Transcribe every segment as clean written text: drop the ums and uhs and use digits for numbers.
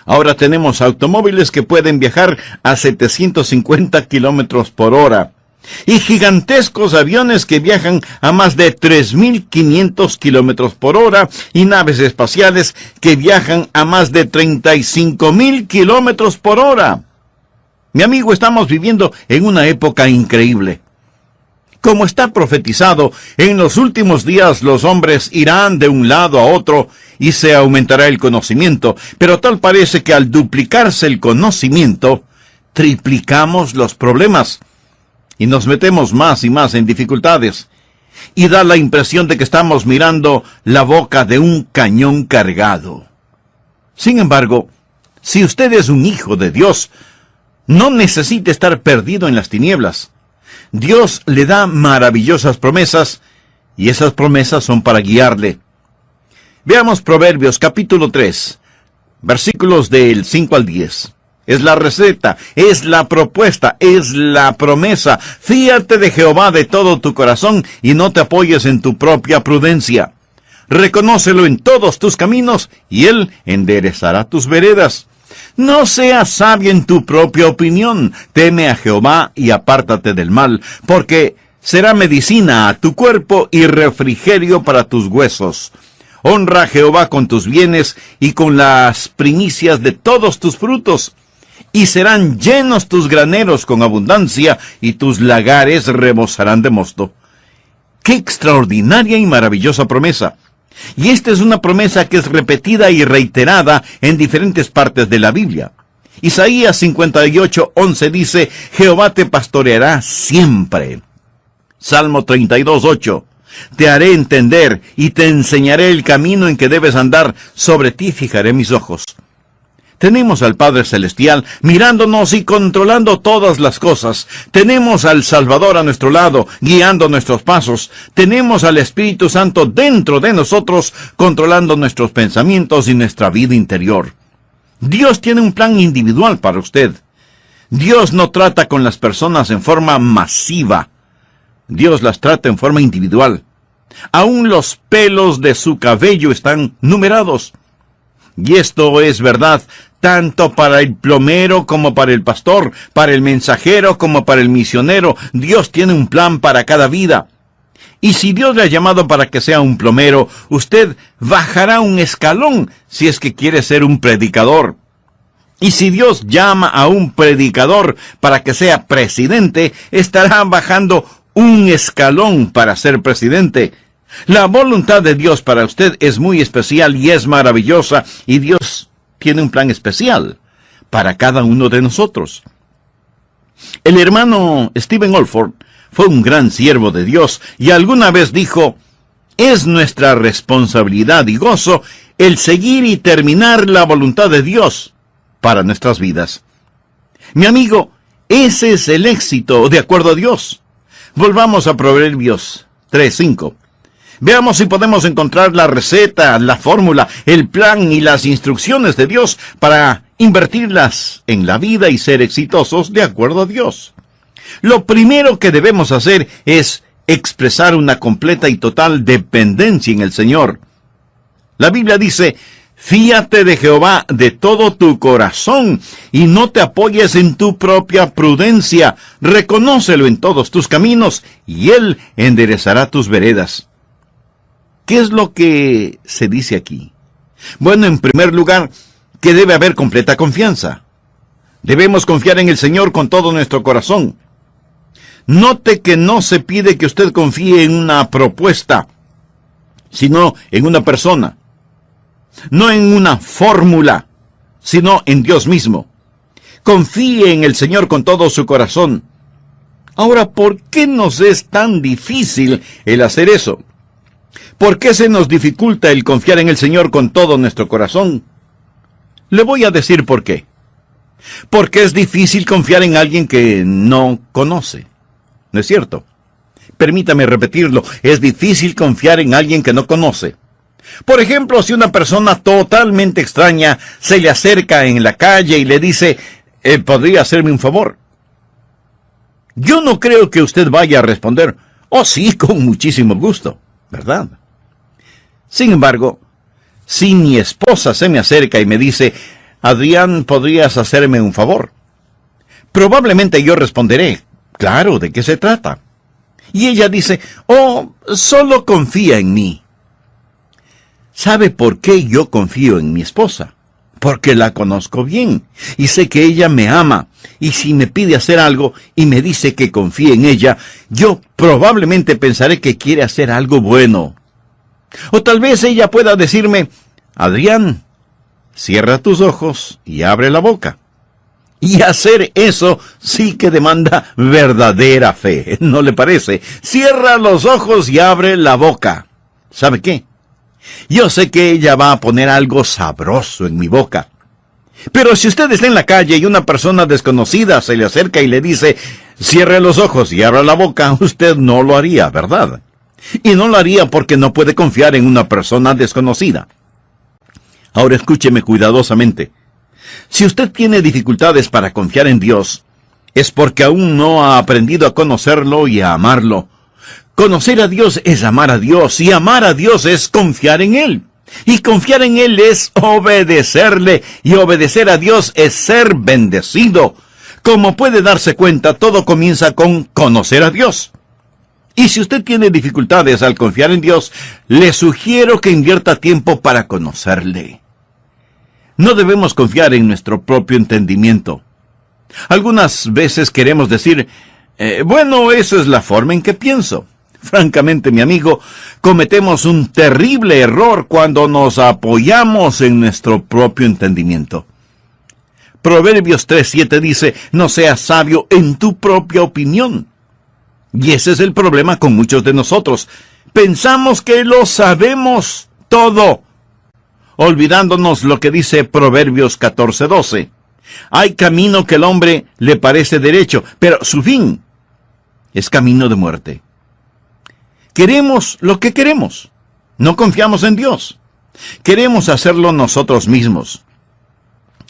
Ahora tenemos automóviles que pueden viajar a 750 kilómetros por hora. Y gigantescos aviones que viajan a más de 3.500 kilómetros por hora y naves espaciales que viajan a más de 35.000 kilómetros por hora. Mi amigo, estamos viviendo en una época increíble. Como está profetizado, en los últimos días los hombres irán de un lado a otro y se aumentará el conocimiento, pero tal parece que al duplicarse el conocimiento, triplicamos los problemas y nos metemos más y más en dificultades. Y da la impresión de que estamos mirando la boca de un cañón cargado. Sin embargo, si usted es un hijo de Dios, no necesita estar perdido en las tinieblas. Dios le da maravillosas promesas, y esas promesas son para guiarle. Veamos Proverbios capítulo 3, versículos del 5 al 10. Es la receta, es la propuesta, es la promesa. Fíate de Jehová de todo tu corazón y no te apoyes en tu propia prudencia. Reconócelo en todos tus caminos y Él enderezará tus veredas. No seas sabio en tu propia opinión. Teme a Jehová y apártate del mal, porque será medicina a tu cuerpo y refrigerio para tus huesos. Honra a Jehová con tus bienes y con las primicias de todos tus frutos. Y serán llenos tus graneros con abundancia, y tus lagares rebosarán de mosto. ¡Qué extraordinaria y maravillosa promesa! Y esta es una promesa que es repetida y reiterada en diferentes partes de la Biblia. Isaías 58:11 dice, Jehová te pastoreará siempre. Salmo 32:8, te haré entender y te enseñaré el camino en que debes andar, sobre ti fijaré mis ojos. Tenemos al Padre Celestial mirándonos y controlando todas las cosas. Tenemos al Salvador a nuestro lado, guiando nuestros pasos. Tenemos al Espíritu Santo dentro de nosotros, controlando nuestros pensamientos y nuestra vida interior. Dios tiene un plan individual para usted. Dios no trata con las personas en forma masiva. Dios las trata en forma individual. Aún los pelos de su cabello están numerados. Y esto es verdad tanto para el plomero como para el pastor, para el mensajero como para el misionero. Dios tiene un plan para cada vida. Y si Dios le ha llamado para que sea un plomero, usted bajará un escalón si es que quiere ser un predicador. Y si Dios llama a un predicador para que sea presidente, estará bajando un escalón para ser presidente. La voluntad de Dios para usted es muy especial y es maravillosa, y Dios tiene un plan especial para cada uno de nosotros. El hermano Stephen Olford fue un gran siervo de Dios y alguna vez dijo, es nuestra responsabilidad y gozo el seguir y terminar la voluntad de Dios para nuestras vidas. Mi amigo, ese es el éxito de acuerdo a Dios. Volvamos a Proverbios 3:5. Veamos si podemos encontrar la receta, la fórmula, el plan y las instrucciones de Dios para invertirlas en la vida y ser exitosos de acuerdo a Dios. Lo primero que debemos hacer es expresar una completa y total dependencia en el Señor. La Biblia dice, fíate de Jehová de todo tu corazón y no te apoyes en tu propia prudencia. Reconócelo en todos tus caminos y Él enderezará tus veredas. ¿Qué es lo que se dice aquí? Bueno, en primer lugar, que debe haber completa confianza. Debemos confiar en el Señor con todo nuestro corazón. Note que no se pide que usted confíe en una propuesta, sino en una persona. No en una fórmula, sino en Dios mismo. Confíe en el Señor con todo su corazón. Ahora, ¿por qué nos es tan difícil el hacer eso? ¿Por qué se nos dificulta el confiar en el Señor con todo nuestro corazón? Le voy a decir por qué. Porque es difícil confiar en alguien que no conoce. ¿No es cierto? Permítame repetirlo. Es difícil confiar en alguien que no conoce. Por ejemplo, si una persona totalmente extraña se le acerca en la calle y le dice, ¿podría hacerme un favor? Yo no creo que usted vaya a responder, oh sí, con muchísimo gusto, ¿verdad? Sin embargo, si mi esposa se me acerca y me dice, Adrián, ¿podrías hacerme un favor? Probablemente yo responderé, claro, ¿de qué se trata? Y ella dice, oh, solo confía en mí. ¿Sabe por qué yo confío en mi esposa? Porque la conozco bien y sé que ella me ama, y si me pide hacer algo y me dice que confíe en ella, yo probablemente pensaré que quiere hacer algo bueno. O tal vez ella pueda decirme, Adrián, cierra tus ojos y abre la boca. Y hacer eso sí que demanda verdadera fe, ¿no le parece? Cierra los ojos y abre la boca. ¿Sabe qué? Yo sé que ella va a poner algo sabroso en mi boca. Pero si usted está en la calle y una persona desconocida se le acerca y le dice, cierre los ojos y abra la boca, usted no lo haría, ¿verdad? Y no lo haría porque no puede confiar en una persona desconocida. Ahora escúcheme cuidadosamente. Si usted tiene dificultades para confiar en Dios, es porque aún no ha aprendido a conocerlo y a amarlo. Conocer a Dios es amar a Dios, y amar a Dios es confiar en Él. Y confiar en Él es obedecerle, y obedecer a Dios es ser bendecido. Como puede darse cuenta, todo comienza con conocer a Dios. Y si usted tiene dificultades al confiar en Dios, le sugiero que invierta tiempo para conocerle. No debemos confiar en nuestro propio entendimiento. Algunas veces queremos decir, bueno, esa es la forma en que pienso. Francamente, mi amigo, cometemos un terrible error cuando nos apoyamos en nuestro propio entendimiento. Proverbios 3:7 dice, no seas sabio en tu propia opinión. Y ese es el problema con muchos de nosotros. Pensamos que lo sabemos todo, olvidándonos lo que dice Proverbios 14:12. Hay camino que al hombre le parece derecho, pero su fin es camino de muerte. Queremos lo que queremos. No confiamos en Dios. Queremos hacerlo nosotros mismos.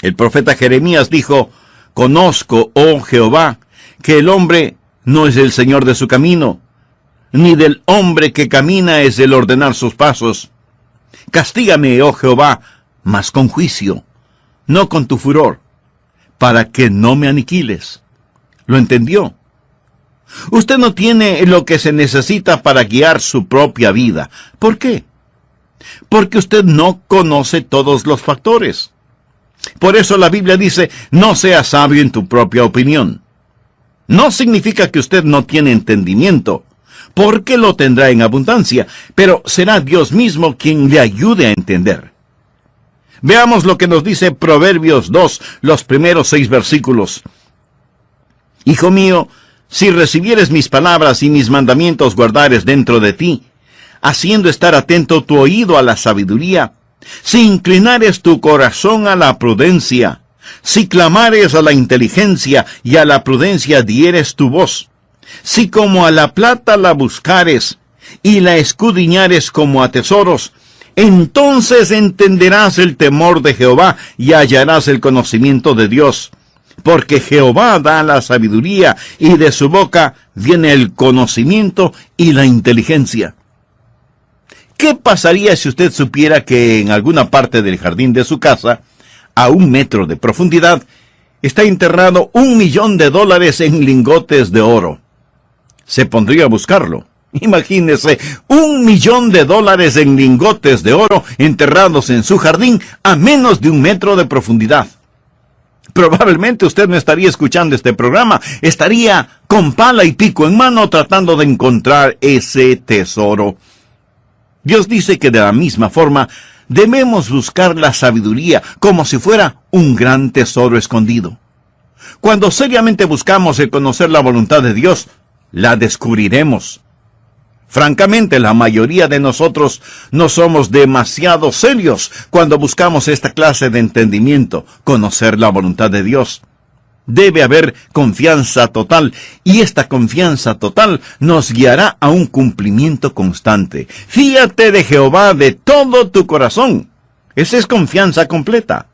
El profeta Jeremías dijo, conozco, oh Jehová, que el hombre no es el señor de su camino, ni del hombre que camina es el ordenar sus pasos. Castígame, oh Jehová, mas con juicio, no con tu furor, para que no me aniquiles. ¿Lo entendió? Usted no tiene lo que se necesita para guiar su propia vida. ¿Por qué? Porque usted no conoce todos los factores. Por eso la Biblia dice, no seas sabio en tu propia opinión. No significa que usted no tiene entendimiento, porque lo tendrá en abundancia, pero será Dios mismo quien le ayude a entender. Veamos lo que nos dice Proverbios 2, los primeros 6 versículos. Hijo mío, si recibieres mis palabras y mis mandamientos guardares dentro de ti, haciendo estar atento tu oído a la sabiduría, si inclinares tu corazón a la prudencia, si clamares a la inteligencia y a la prudencia dieres tu voz, si como a la plata la buscares y la escudriñares como a tesoros, entonces entenderás el temor de Jehová y hallarás el conocimiento de Dios. Porque Jehová da la sabiduría, y de su boca viene el conocimiento y la inteligencia. ¿Qué pasaría si usted supiera que en alguna parte del jardín de su casa, a 1 metro de profundidad, está enterrado $1 millón en lingotes de oro? Se pondría a buscarlo. Imagínese, $1 millón en lingotes de oro enterrados en su jardín a menos de 1 metro de profundidad. Probablemente usted no estaría escuchando este programa, estaría con pala y pico en mano tratando de encontrar ese tesoro. Dios dice que de la misma forma debemos buscar la sabiduría como si fuera un gran tesoro escondido. Cuando seriamente buscamos el conocer la voluntad de Dios, la descubriremos. Francamente, la mayoría de nosotros no somos demasiado serios cuando buscamos esta clase de entendimiento, conocer la voluntad de Dios. Debe haber confianza total, y esta confianza total nos guiará a un cumplimiento constante. Fíate de Jehová de todo tu corazón. Esa es confianza completa.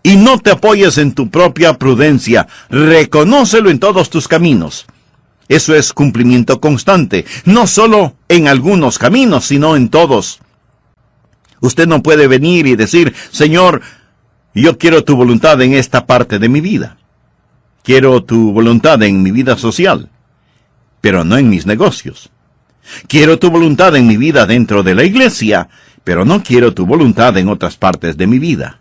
Y no te apoyes en tu propia prudencia. Reconócelo en todos tus caminos. Eso es cumplimiento constante, no solo en algunos caminos, sino en todos. Usted no puede venir y decir, Señor, Yo quiero tu voluntad en esta parte de mi vida. Quiero tu voluntad en mi vida social, pero no en mis negocios. Quiero tu voluntad en mi vida dentro de la iglesia, pero no quiero tu voluntad en otras partes de mi vida.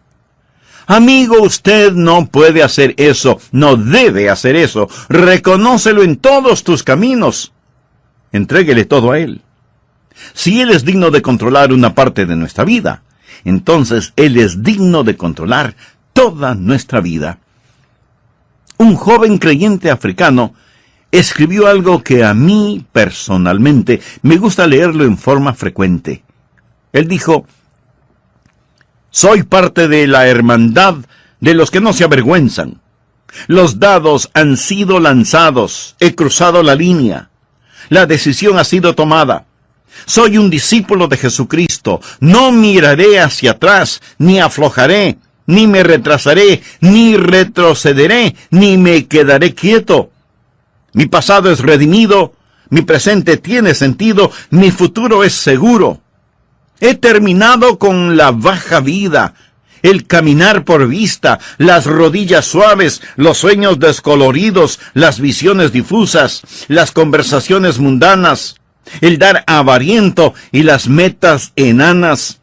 Amigo, usted no puede hacer eso, no debe hacer eso. Reconócelo en todos tus caminos. Entréguele todo a Él. Si Él es digno de controlar una parte de nuestra vida, entonces Él es digno de controlar toda nuestra vida. Un joven creyente africano escribió algo que a mí, personalmente, me gusta leerlo en forma frecuente. Él dijo: soy parte de la hermandad de los que no se avergüenzan. Los dados han sido lanzados, he cruzado la línea. La decisión ha sido tomada. Soy un discípulo de Jesucristo. No miraré hacia atrás, ni aflojaré, ni me retrasaré, ni retrocederé, ni me quedaré quieto. Mi pasado es redimido, mi presente tiene sentido, mi futuro es seguro. He terminado con la baja vida, el caminar por vista, las rodillas suaves, los sueños descoloridos, las visiones difusas, las conversaciones mundanas, el dar avariento y las metas enanas.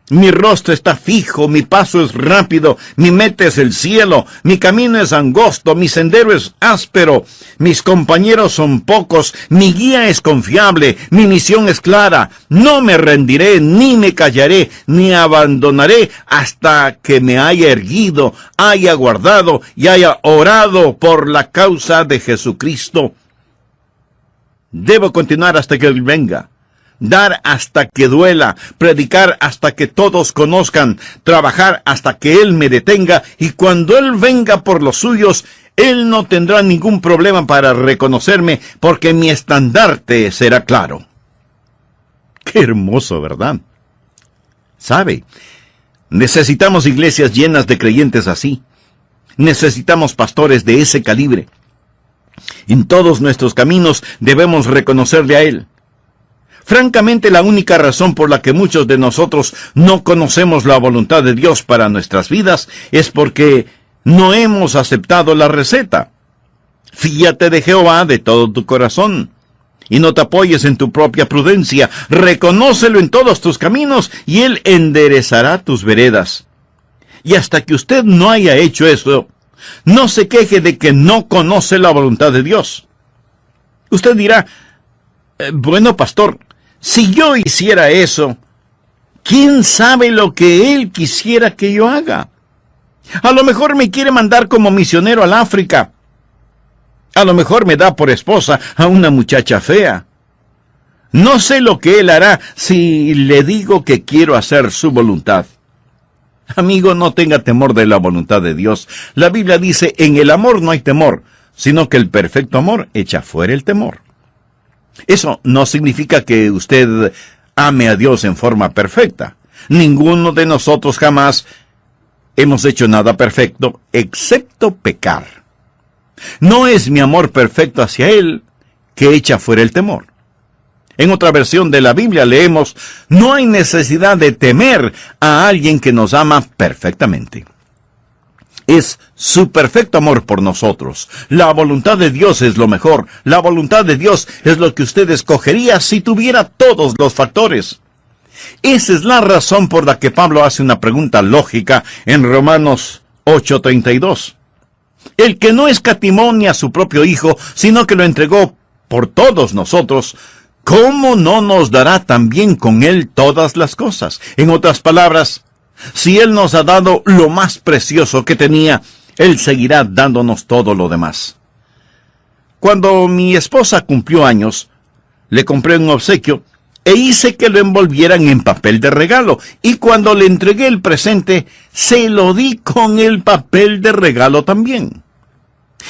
Mi rostro está fijo, mi paso es rápido, mi meta es el cielo, mi camino es angosto, mi sendero es áspero, mis compañeros son pocos, mi guía es confiable, mi misión es clara. No me rendiré, ni me callaré, ni abandonaré hasta que me haya erguido, haya guardado y haya orado por la causa de Jesucristo. Debo continuar hasta que Él venga. Dar hasta que duela, predicar hasta que todos conozcan, trabajar hasta que Él me detenga, y cuando Él venga por los suyos, Él no tendrá ningún problema para reconocerme, porque mi estandarte será claro. Qué hermoso, ¿verdad? ¿Sabe? Necesitamos iglesias llenas de creyentes así. Necesitamos pastores de ese calibre. En todos nuestros caminos debemos reconocerle a Él. Francamente, la única razón por la que muchos de nosotros no conocemos la voluntad de Dios para nuestras vidas es porque no hemos aceptado la receta. Fíate de Jehová de todo tu corazón, y no te apoyes en tu propia prudencia. Reconócelo en todos tus caminos, y Él enderezará tus veredas. Y hasta que usted no haya hecho eso, no se queje de que no conoce la voluntad de Dios. Usted dirá: bueno, pastor, si yo hiciera eso, ¿quién sabe lo que Él quisiera que yo haga? A lo mejor me quiere mandar como misionero al África. A lo mejor me da por esposa a una muchacha fea. No sé lo que Él hará si le digo que quiero hacer su voluntad. Amigo, no tenga temor de la voluntad de Dios. La Biblia dice: en el amor no hay temor, sino que el perfecto amor echa fuera el temor. Eso no significa que usted ame a Dios en forma perfecta. Ninguno de nosotros jamás hemos hecho nada perfecto, excepto pecar. No es mi amor perfecto hacia Él que echa fuera el temor. En otra versión de la Biblia leemos: no hay necesidad de temer a alguien que nos ama perfectamente. Es su perfecto amor por nosotros. La voluntad de Dios es lo mejor. La voluntad de Dios es lo que usted escogería si tuviera todos los factores. Esa es la razón por la que Pablo hace una pregunta lógica en Romanos 8:32. El que no escatimó ni a su propio Hijo, sino que lo entregó por todos nosotros, ¿cómo no nos dará también con Él todas las cosas? En otras palabras, si Él nos ha dado lo más precioso que tenía, Él seguirá dándonos todo lo demás. Cuando mi esposa cumplió años, le compré un obsequio e hice que lo envolvieran en papel de regalo. Y cuando le entregué el presente, se lo di con el papel de regalo también.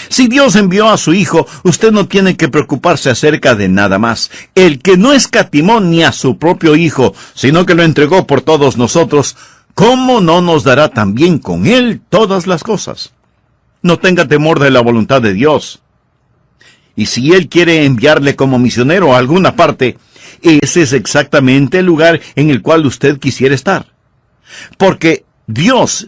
Si Dios envió a su Hijo, usted no tiene que preocuparse acerca de nada más. El que no escatimó ni a su propio Hijo, sino que lo entregó por todos nosotros, ¿cómo no nos dará también con Él todas las cosas? No tenga temor de la voluntad de Dios. Y si Él quiere enviarle como misionero a alguna parte, ese es exactamente el lugar en el cual usted quisiera estar. Porque Dios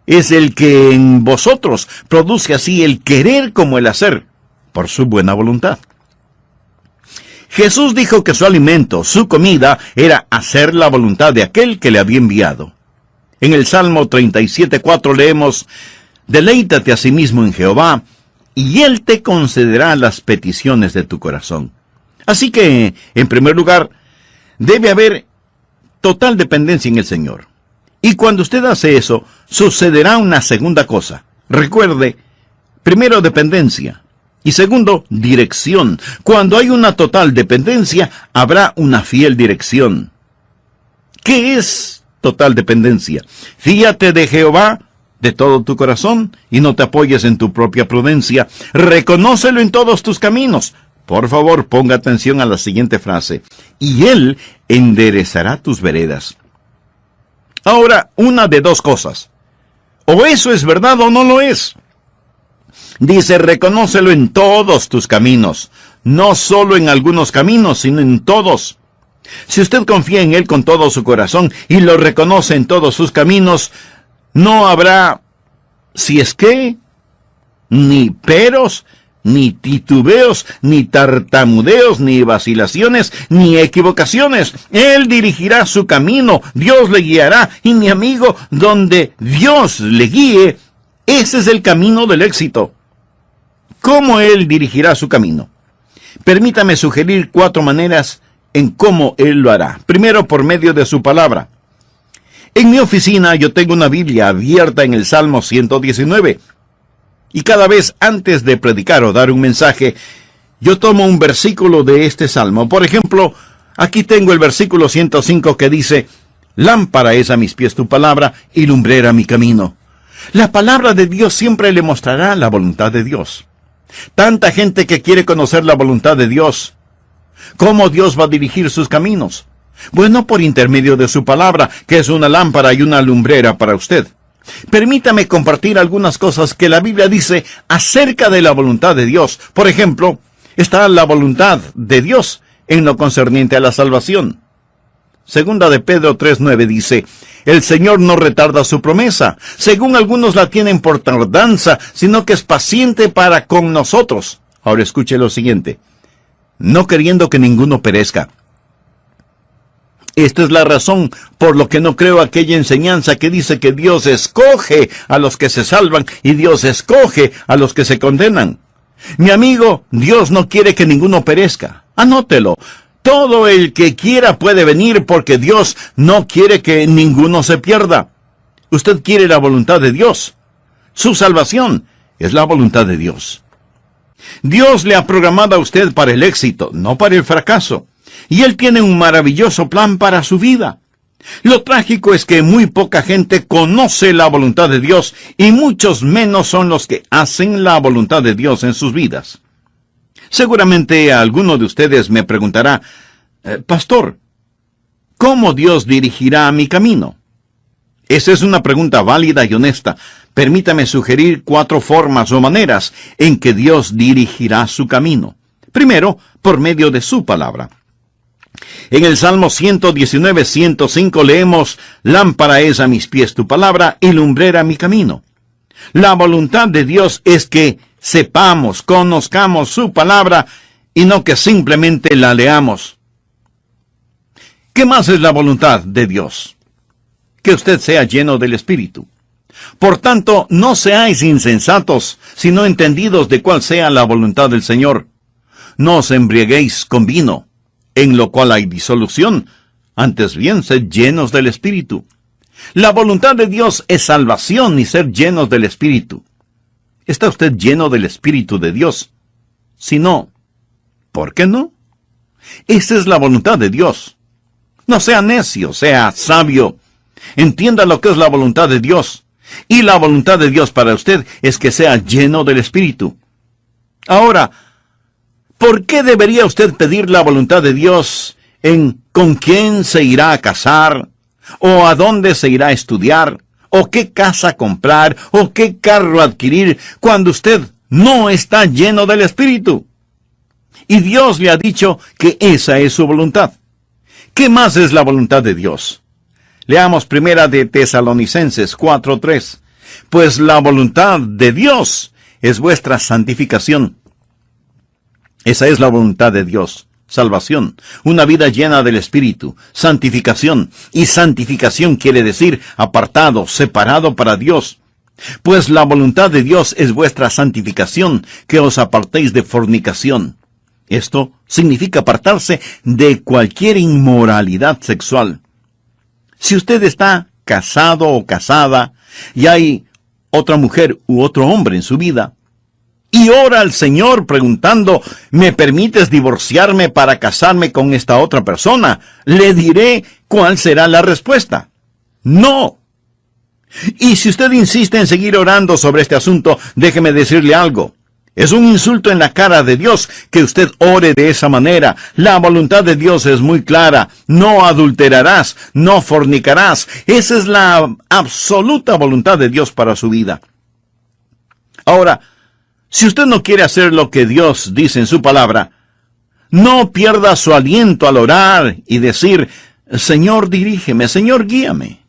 es el que en vosotros produce así el querer como el hacer, por su buena voluntad. Jesús dijo que su alimento, su comida, era hacer la voluntad de aquel que le había enviado. En el Salmo 37:4 leemos: «Deleítate a sí mismo en Jehová, y Él te concederá las peticiones de tu corazón». Así que, en primer lugar, debe haber total dependencia en el Señor. Y cuando usted hace eso, sucederá una segunda cosa. Recuerde, primero dependencia. Y segundo, dirección. Cuando hay una total dependencia, habrá una fiel dirección. ¿Qué es total dependencia? Fíate de Jehová de todo tu corazón y no te apoyes en tu propia prudencia. Reconócelo en todos tus caminos. Por favor, ponga atención a la siguiente frase: y Él enderezará tus veredas. Ahora, una de dos cosas: o eso es verdad o no lo es. Dice, reconócelo en todos tus caminos, no solo en algunos caminos, sino en todos. Si usted confía en Él con todo su corazón y lo reconoce en todos sus caminos, no habrá, si es que, ni peros, ni titubeos, ni tartamudeos, ni vacilaciones, ni equivocaciones. Él dirigirá su camino, Dios le guiará, y mi amigo, donde Dios le guíe, ese es el camino del éxito. ¿Cómo Él dirigirá su camino? Permítame sugerir 4 maneras en cómo Él lo hará. Primero, por medio de su palabra. En mi oficina yo tengo una Biblia abierta en el Salmo 119. Y cada vez antes de predicar o dar un mensaje, yo tomo un versículo de este salmo. Por ejemplo, aquí tengo el versículo 105 que dice: «Lámpara es a mis pies tu palabra y lumbrera mi camino». La palabra de Dios siempre le mostrará la voluntad de Dios. Tanta gente que quiere conocer la voluntad de Dios. ¿Cómo Dios va a dirigir sus caminos? Bueno, por intermedio de su palabra, que es una lámpara y una lumbrera para usted. Permítame compartir algunas cosas que la Biblia dice acerca de la voluntad de Dios. Por ejemplo, está la voluntad de Dios en lo concerniente a la salvación. Segunda de Pedro 3:9 dice: «El Señor no retarda su promesa, según algunos la tienen por tardanza, sino que es paciente para con nosotros». Ahora escuche lo siguiente: «no queriendo que ninguno perezca». Esta es la razón por lo que no creo aquella enseñanza que dice que Dios escoge a los que se salvan y Dios escoge a los que se condenan. Mi amigo, Dios no quiere que ninguno perezca. Anótelo. Todo el que quiera puede venir porque Dios no quiere que ninguno se pierda. Usted quiere la voluntad de Dios. Su salvación es la voluntad de Dios. Dios le ha programado a usted para el éxito, no para el fracaso. Y Él tiene un maravilloso plan para su vida. Lo trágico es que muy poca gente conoce la voluntad de Dios y muchos menos son los que hacen la voluntad de Dios en sus vidas. Seguramente alguno de ustedes me preguntará: «Pastor, ¿cómo Dios dirigirá mi camino?». Esa es una pregunta válida y honesta. Permítame sugerir 4 formas o maneras en que Dios dirigirá su camino. Primero, por medio de su palabra. En el Salmo 119:105 leemos: «Lámpara es a mis pies tu palabra y lumbrera mi camino». La voluntad de Dios es que sepamos, conozcamos su palabra y no que simplemente la leamos. ¿Qué más es la voluntad de Dios? Que usted sea lleno del Espíritu. Por tanto, no seáis insensatos, sino entendidos de cuál sea la voluntad del Señor. No os embriaguéis con vino, en lo cual hay disolución, antes bien sed llenos del Espíritu. La voluntad de Dios es salvación y ser llenos del Espíritu. ¿Está usted lleno del Espíritu de Dios? Si no, ¿por qué no? Esa es la voluntad de Dios. No sea necio, sea sabio. Entienda lo que es la voluntad de Dios. Y la voluntad de Dios para usted es que sea lleno del Espíritu. Ahora, ¿por qué debería usted pedir la voluntad de Dios en con quién se irá a casar, o a dónde se irá a estudiar, o qué casa comprar, o qué carro adquirir, cuando usted no está lleno del Espíritu? Y Dios le ha dicho que esa es su voluntad. ¿Qué más es la voluntad de Dios? Leamos primera de Tesalonicenses 4:3. Pues la voluntad de Dios es vuestra santificación. Esa es la voluntad de Dios. Salvación, una vida llena del Espíritu, santificación, y santificación quiere decir apartado, separado para Dios. Pues la voluntad de Dios es vuestra santificación, que os apartéis de fornicación. Esto significa apartarse de cualquier inmoralidad sexual. Si usted está casado o casada, y hay otra mujer u otro hombre en su vida, y ora al Señor preguntando, ¿me permites divorciarme para casarme con esta otra persona? Le diré cuál será la respuesta. No. Y si usted insiste en seguir orando sobre este asunto, déjeme decirle algo. Es un insulto en la cara de Dios que usted ore de esa manera. La voluntad de Dios es muy clara. No adulterarás, no fornicarás. Esa es la absoluta voluntad de Dios para su vida. Ahora, si usted no quiere hacer lo que Dios dice en su palabra, no pierda su aliento al orar y decir, Señor, dirígeme, Señor, guíame.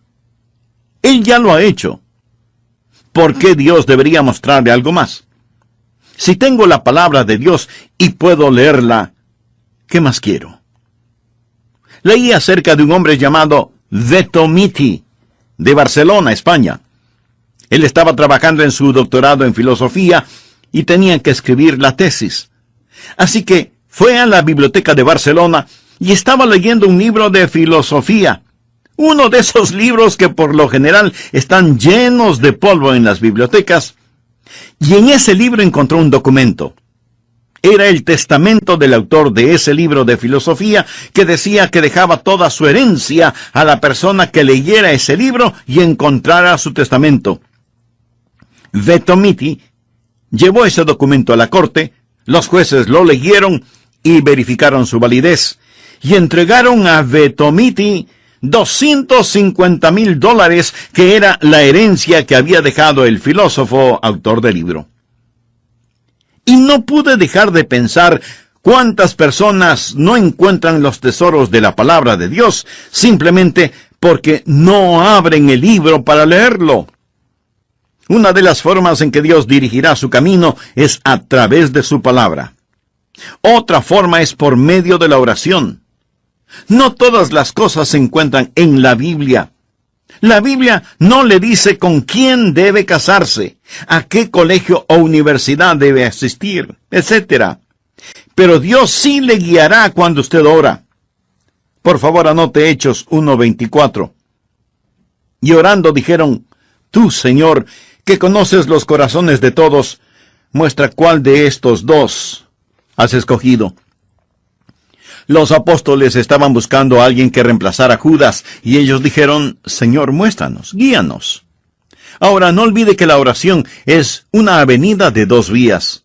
Él ya lo ha hecho. ¿Por qué Dios debería mostrarle algo más? Si tengo la palabra de Dios y puedo leerla, ¿qué más quiero? Leí acerca de un hombre llamado Vetomiti, de Barcelona, España. Él estaba trabajando en su doctorado en filosofía y tenía que escribir la tesis. Así que fue a la biblioteca de Barcelona y estaba leyendo un libro de filosofía. Uno de esos libros que por lo general están llenos de polvo en las bibliotecas. Y en ese libro encontró un documento. Era el testamento del autor de ese libro de filosofía que decía que dejaba toda su herencia a la persona que leyera ese libro y encontrara su testamento. Vetomiti llevó ese documento a la corte, los jueces lo leyeron y verificaron su validez, y entregaron a Vetomiti $250,000, que era la herencia que había dejado el filósofo autor del libro. Y no pude dejar de pensar cuántas personas no encuentran los tesoros de la palabra de Dios simplemente porque no abren el libro para leerlo. Una de las formas en que Dios dirigirá su camino es a través de su palabra. Otra forma es por medio de la oración. No todas las cosas se encuentran en la Biblia. La Biblia no le dice con quién debe casarse, a qué colegio o universidad debe asistir, etc. Pero Dios sí le guiará cuando usted ora. Por favor, anote Hechos 1:24. Y orando dijeron, tú, Señor, que conoces los corazones de todos, muestra cuál de estos dos has escogido. Los apóstoles estaban buscando a alguien que reemplazara a Judas, y ellos dijeron, Señor, muéstranos, guíanos. Ahora, no olvide que la oración es una avenida de dos vías.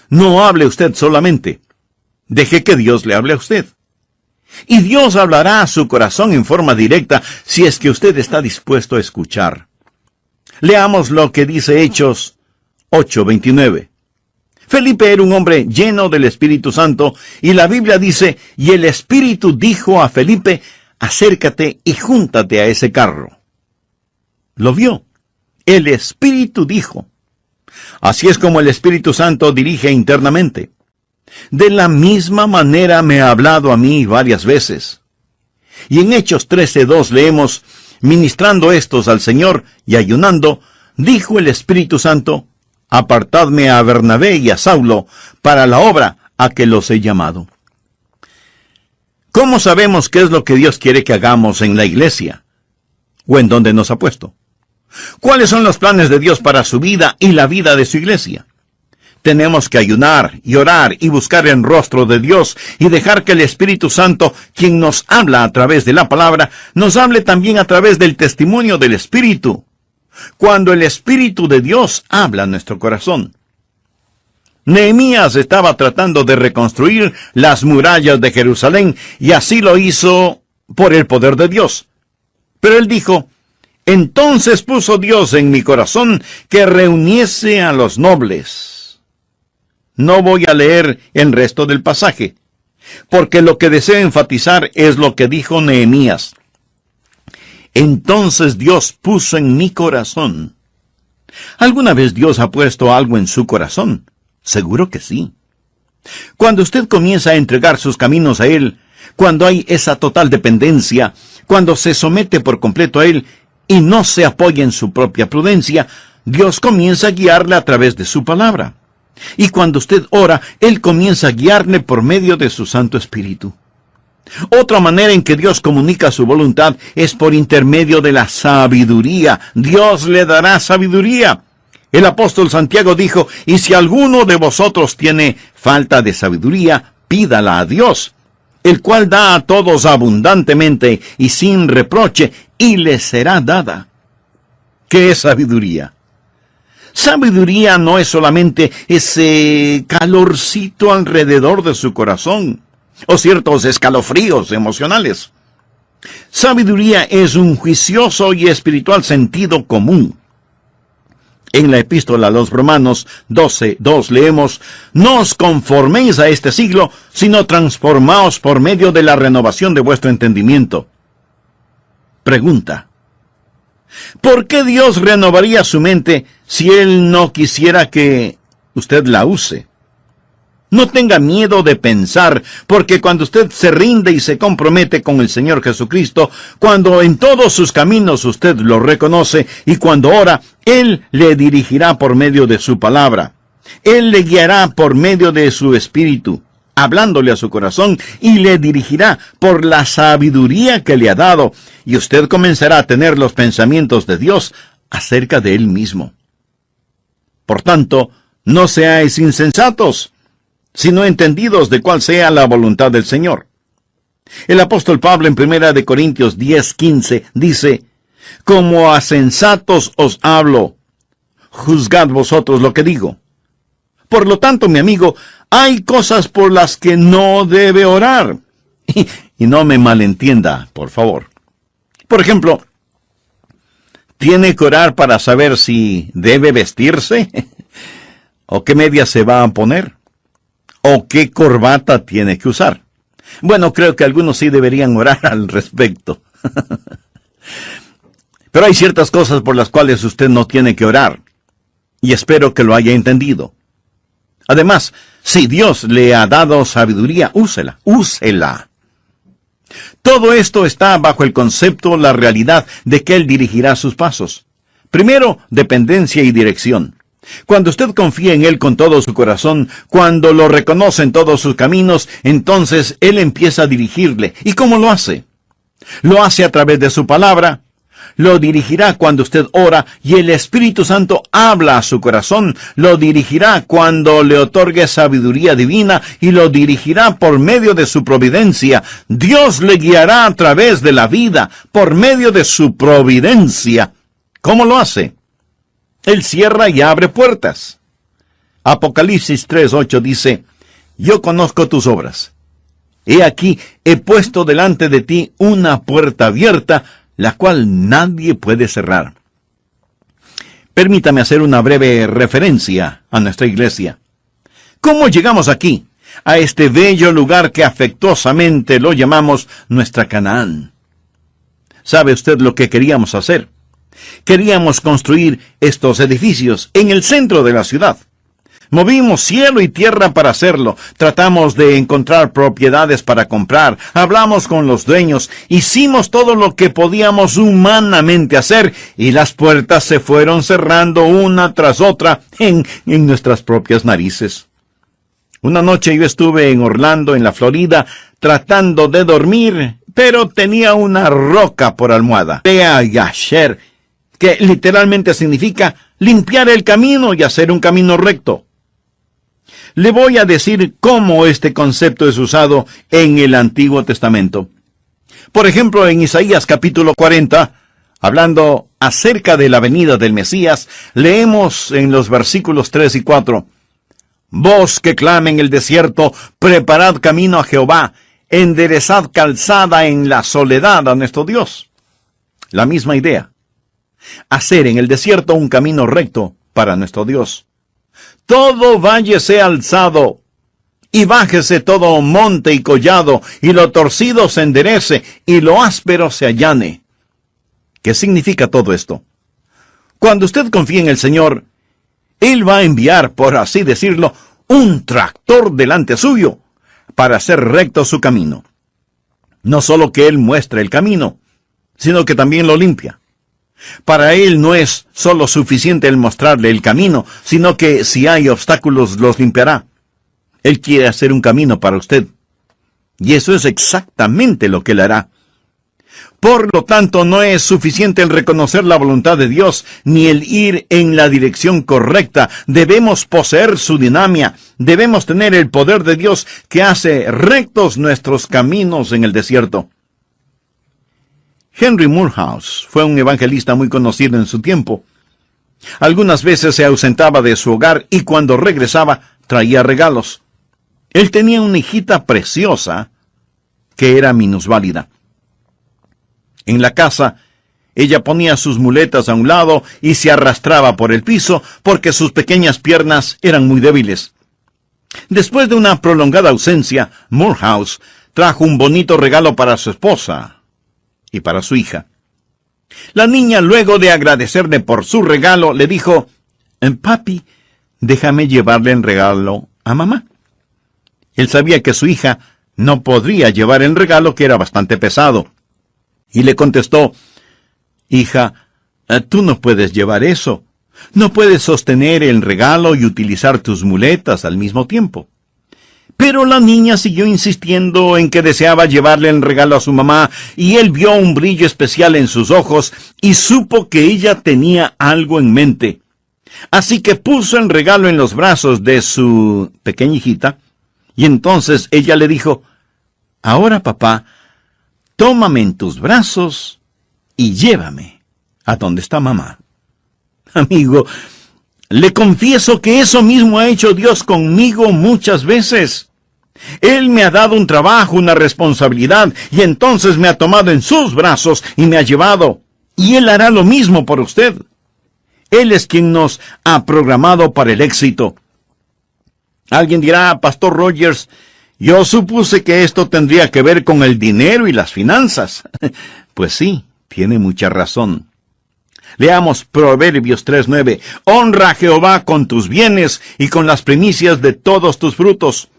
No hable usted solamente. Deje que Dios le hable a usted. Y Dios hablará a su corazón en forma directa si es que usted está dispuesto a escuchar. Leamos lo que dice Hechos 8:29. Felipe era un hombre lleno del Espíritu Santo, y la Biblia dice, y el Espíritu dijo a Felipe, acércate y júntate a ese carro. Lo vio. El Espíritu dijo. Así es como el Espíritu Santo dirige internamente. De la misma manera me ha hablado a mí varias veces. Y en Hechos 13:2 leemos, ministrando estos al Señor y ayunando, dijo el Espíritu Santo, apartadme a Bernabé y a Saulo para la obra a que los he llamado. ¿Cómo sabemos qué es lo que Dios quiere que hagamos en la iglesia? ¿O en dónde nos ha puesto? ¿Cuáles son los planes de Dios para su vida y la vida de su iglesia? Tenemos que ayunar y orar y buscar el rostro de Dios y dejar que el Espíritu Santo, quien nos habla a través de la palabra, nos hable también a través del testimonio del Espíritu. Cuando el Espíritu de Dios habla a nuestro corazón. Nehemías estaba tratando de reconstruir las murallas de Jerusalén y así lo hizo por el poder de Dios. Pero él dijo, entonces puso Dios en mi corazón que reuniese a los nobles. No voy a leer el resto del pasaje, porque lo que deseo enfatizar es lo que dijo Nehemías. Entonces Dios puso en mi corazón ¿Alguna vez Dios ha puesto algo en su corazón? Seguro que sí. Cuando usted comienza a entregar sus caminos a Él, cuando hay esa total dependencia, cuando se somete por completo a Él y no se apoya en su propia prudencia, Dios comienza a guiarle a través de su palabra. Y cuando usted ora, Él comienza a guiarle por medio de su Santo Espíritu. Otra manera en que Dios comunica su voluntad es por intermedio de la sabiduría. Dios le dará sabiduría. El apóstol Santiago dijo, y si alguno de vosotros tiene falta de sabiduría, pídala a Dios, el cual da a todos abundantemente y sin reproche, y le será dada. ¿Qué es sabiduría? Sabiduría no es solamente ese calorcito alrededor de su corazón, o ciertos escalofríos emocionales. Sabiduría es un juicioso y espiritual sentido común. En la epístola a los Romanos 12:2 leemos, no os conforméis a este siglo, sino transformaos por medio de la renovación de vuestro entendimiento. Pregunta: ¿por qué Dios renovaría su mente si Él no quisiera que usted la use? No tenga miedo de pensar, porque cuando usted se rinde y se compromete con el Señor Jesucristo, cuando en todos sus caminos usted lo reconoce y cuando ora, Él le dirigirá por medio de su palabra. Él le guiará por medio de su espíritu, hablándole a su corazón, y le dirigirá por la sabiduría que le ha dado, y usted comenzará a tener los pensamientos de Dios acerca de Él mismo. Por tanto, no seáis insensatos, sino entendidos de cuál sea la voluntad del Señor. El apóstol Pablo en 1 Corintios 10:15 dice, como a sensatos os hablo, juzgad vosotros lo que digo. Por lo tanto, mi amigo, hay cosas por las que no debe orar. Y no me malentienda, por favor. Por ejemplo, ¿tiene que orar para saber si debe vestirse? ¿O qué media se va a poner? ¿O qué corbata tiene que usar? Bueno, creo que algunos sí deberían orar al respecto. Pero hay ciertas cosas por las cuales usted no tiene que orar. Y espero que lo haya entendido. Además, si Dios le ha dado sabiduría, úsela. Todo esto está bajo el concepto, la realidad de que Él dirigirá sus pasos. Primero, dependencia y dirección. Cuando usted confía en Él con todo su corazón, cuando lo reconoce en todos sus caminos, entonces Él empieza a dirigirle. ¿Y cómo lo hace? Lo hace a través de su palabra. Lo dirigirá cuando usted ora y el Espíritu Santo habla a su corazón. Lo dirigirá cuando le otorgue sabiduría divina y lo dirigirá por medio de su providencia. Dios le guiará a través de la vida por medio de su providencia. ¿Cómo lo hace? Él cierra y abre puertas. Apocalipsis 3:8 dice, yo conozco tus obras. He aquí, he puesto delante de ti una puerta abierta, la cual nadie puede cerrar. Permítame hacer una breve referencia a nuestra iglesia. ¿Cómo llegamos aquí, a este bello lugar que afectuosamente lo llamamos nuestra Canaán? ¿Sabe usted lo que queríamos hacer? Queríamos construir estos edificios en el centro de la ciudad. Movimos cielo y tierra para hacerlo. Tratamos de encontrar propiedades para comprar. Hablamos con los dueños. Hicimos todo lo que podíamos humanamente hacer. Y las puertas se fueron cerrando una tras otra en nuestras propias narices. Una noche yo estuve en Orlando, en la Florida, tratando de dormir, pero tenía una roca por almohada. Yasher, que literalmente significa limpiar el camino y hacer un camino recto. Le voy a decir cómo este concepto es usado en el Antiguo Testamento. Por ejemplo, en Isaías capítulo 40, hablando acerca de la venida del Mesías, leemos en los versículos 3 y 4, voz que clama en el desierto, preparad camino a Jehová, enderezad calzada en la soledad a nuestro Dios. La misma idea. Hacer en el desierto un camino recto para nuestro Dios. Todo valle sea alzado, y bájese todo monte y collado, y lo torcido se enderece, y lo áspero se allane. ¿Qué significa todo esto? Cuando usted confía en el Señor, Él va a enviar, por así decirlo, un tractor delante suyo para hacer recto su camino. No solo que Él muestre el camino, sino que también lo limpia. Para Él no es solo suficiente el mostrarle el camino, sino que si hay obstáculos los limpiará. Él quiere hacer un camino para usted. Y eso es exactamente lo que Él hará. Por lo tanto, no es suficiente el reconocer la voluntad de Dios, ni el ir en la dirección correcta. Debemos poseer su dinamia. Debemos tener el poder de Dios que hace rectos nuestros caminos en el desierto. Henry Moorhouse fue un evangelista muy conocido en su tiempo. Algunas veces se ausentaba de su hogar y cuando regresaba traía regalos. Él tenía una hijita preciosa que era minusválida. En la casa, ella ponía sus muletas a un lado y se arrastraba por el piso porque sus pequeñas piernas eran muy débiles. Después de una prolongada ausencia, Moorhouse trajo un bonito regalo para su esposa y para su hija. La niña, luego de agradecerle por su regalo, le dijo, «Papi, déjame llevarle el regalo a mamá». Él sabía que su hija no podría llevar el regalo, que era bastante pesado. Y le contestó, «Hija, tú no puedes llevar eso. No puedes sostener el regalo y utilizar tus muletas al mismo tiempo». Pero la niña siguió insistiendo en que deseaba llevarle el regalo a su mamá, y él vio un brillo especial en sus ojos y supo que ella tenía algo en mente. Así que puso el regalo en los brazos de su pequeña hijita, y entonces ella le dijo, «Ahora, papá, tómame en tus brazos y llévame a donde está mamá». Amigo, le confieso que eso mismo ha hecho Dios conmigo muchas veces. Él me ha dado un trabajo, una responsabilidad, y entonces me ha tomado en sus brazos y me ha llevado. Y Él hará lo mismo por usted. Él es quien nos ha programado para el éxito. Alguien dirá, Pastor Rogers, yo supuse que esto tendría que ver con el dinero y las finanzas. Pues sí, tiene mucha razón. Leamos Proverbios 3:9. Honra a Jehová con tus bienes y con las primicias de todos tus frutos.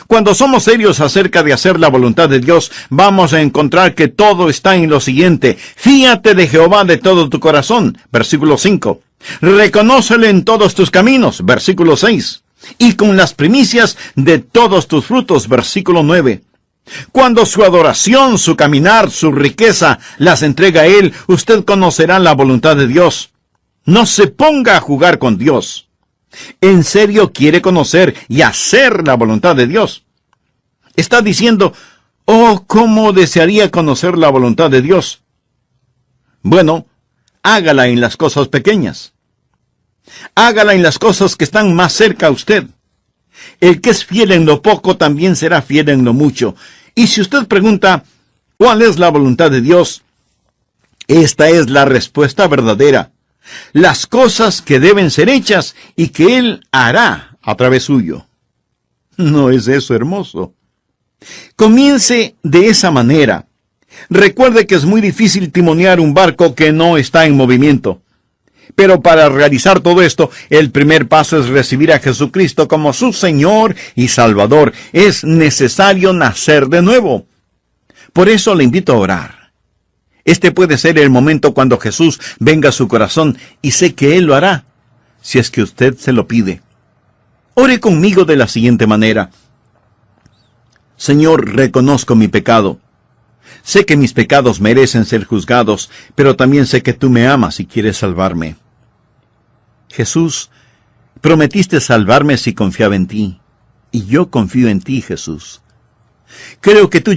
Cuando somos serios acerca de hacer la voluntad de Dios, vamos a encontrar que todo está en lo siguiente. Fíate de Jehová de todo tu corazón, versículo 5. Reconócele en todos tus caminos, versículo 6. Y con las primicias de todos tus frutos, versículo 9. Cuando su adoración, su caminar, su riqueza las entrega a Él, usted conocerá la voluntad de Dios. No se ponga a jugar con Dios. ¿En serio quiere conocer y hacer la voluntad de Dios? Está diciendo, «Oh, cómo desearía conocer la voluntad de Dios». Bueno, hágala en las cosas pequeñas. Hágala en las cosas que están más cerca a usted. El que es fiel en lo poco también será fiel en lo mucho. Y si usted pregunta, ¿cuál es la voluntad de Dios? Esta es la respuesta verdadera. Las cosas que deben ser hechas y que Él hará a través suyo. ¿No es eso hermoso? Comience de esa manera. Recuerde que es muy difícil timonear un barco que no está en movimiento. Pero para realizar todo esto, el primer paso es recibir a Jesucristo como su Señor y Salvador. Es necesario nacer de nuevo. Por eso le invito a orar. Este puede ser el momento cuando Jesús venga a su corazón, y sé que Él lo hará, si es que usted se lo pide. Ore conmigo de la siguiente manera. Señor, reconozco mi pecado. Sé que mis pecados merecen ser juzgados, pero también sé que tú me amas y quieres salvarme. Jesús, prometiste salvarme si confiaba en ti, y yo confío en ti, Jesús. Creo que tú